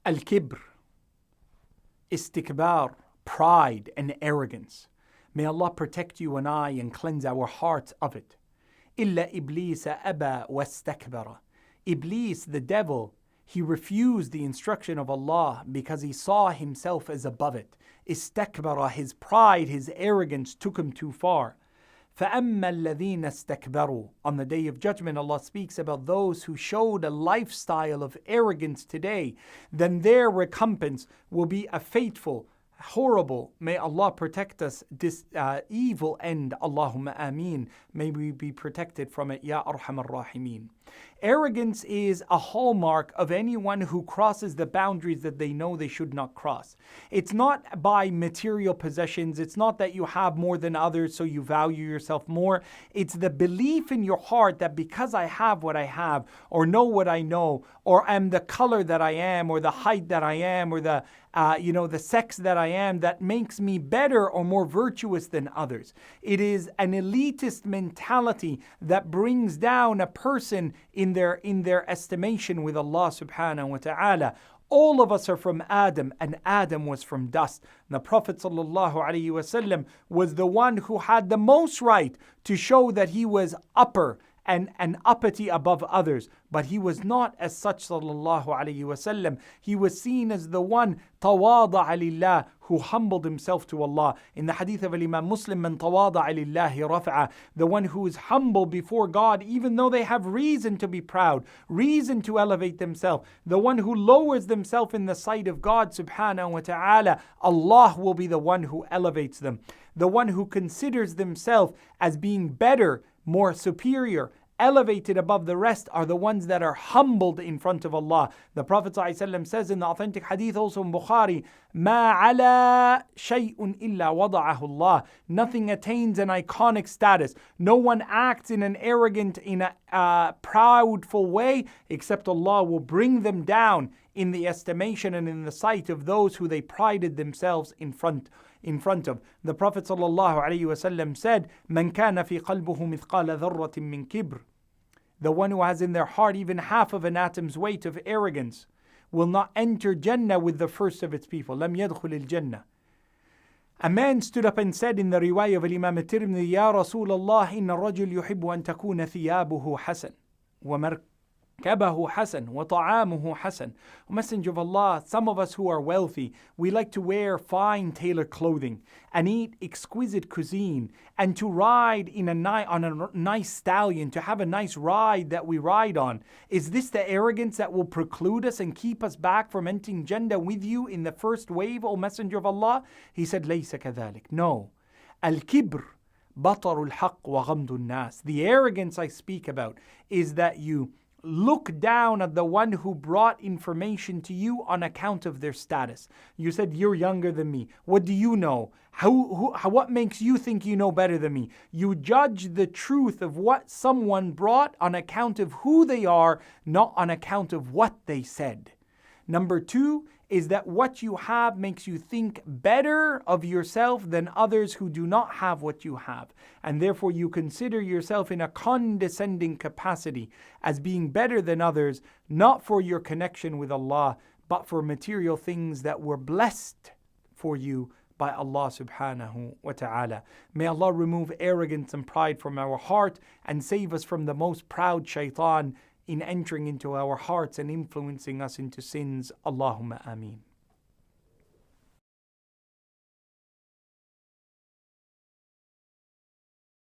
Al-kibr, istikbar, pride and arrogance. May Allah protect you and I and cleanse our hearts of it. Illa Iblis aba wastakbara. Iblis, the devil, he refused the instruction of Allah because he saw himself as above it. Istakbara, his pride, his arrogance took him too far. فَأَمَّا الَّذِينَ اسْتَكْبَرُوا. On the Day of Judgment, Allah speaks about those who showed a lifestyle of arrogance today. Then their recompense will be a fateful, horrible, may Allah protect us, this evil end. Allahumma ameen. May we be protected from it, Ya Arhamar Rahimeen. Arrogance is a hallmark of anyone who crosses the boundaries that they know they should not cross. It's not by material possessions. It's not that you have more than others, so you value yourself more. It's the belief in your heart that because I have what I have, or know what I know, or am the color that I am, or the height that I am, or the sex that I am, that makes me better or more virtuous than others. It is an elitist mentality that brings down a person in their estimation with Allah subhanahu wa ta'ala. All of us are from Adam, and Adam was from dust. The Prophet sallallahu alaihi wasallam was the one who had the most right to show that he was upper and uppity above others. But he was not as such, sallallahu alayhi wasallam. He was seen as the one, tawada'a lillah, who humbled himself to Allah. In the hadith of Imam Muslim, man tawada'a lillahi rafa'a, the one who is humble before God, even though they have reason to be proud, reason to elevate themselves. The one who lowers themselves in the sight of God subhanahu wa ta'ala, Allah will be the one who elevates them. The one who considers themselves as being better, more superior, elevated above the rest, are the ones that are humbled in front of Allah. The Prophet ﷺ says in the authentic hadith also in Bukhari, مَا عَلَى شَيْءٌ إِلَّا وَضَعَهُ اللَّهُ. Nothing attains an iconic status. No one acts in an arrogant, in a proudful way, except Allah will bring them down in the estimation and in the sight of those who they prided themselves in front of. The Prophet ﷺ said, مَنْ كَانَ فِي قَلْبُهُ مِثْقَالَ ذَرَّةٍ مِّن كِبْرٍ. The one who has in their heart even half of an atom's weight of arrogance will not enter Jannah with the first of its people. لَمْ يَدْخُلِ الْجَنَّةِ. A man stood up and said in the riwayah of Imam al-Tirmidhi, يَا رَسُولَ اللَّهِ إِنَّ الرَّجُلْ يُحِبُّ أَن تَكُونَ ثِيَابُهُ حَسَنًا وَمَرْكَبَهُ حَسَنًا وَطَعَامُهُ حَسَنًا. O Messenger of Allah, some of us who are wealthy, we like to wear fine tailored clothing and eat exquisite cuisine and to ride on a nice stallion, to have a nice ride that we ride on. Is this the arrogance that will preclude us and keep us back from entering Jannah with you in the first wave, O Messenger of Allah? He said, لَيْسَ كَذَلِكَ. No. Al-kibr بَطَرُ الْحَقِّ وَغَمْدُ النَّاسِ. The arrogance I speak about is that you look down at the one who brought information to you on account of their status. You said, you're younger than me. What do you know? What makes you think you know better than me? You judge the truth of what someone brought on account of who they are, not on account of what they said. Number two is that what you have makes you think better of yourself than others who do not have what you have. And therefore you consider yourself in a condescending capacity as being better than others, not for your connection with Allah, but for material things that were blessed for you by Allah subhanahu wa ta'ala. May Allah remove arrogance and pride from our heart and save us from the most proud shaitan in entering into our hearts and influencing us into sins. Allahumma ameen.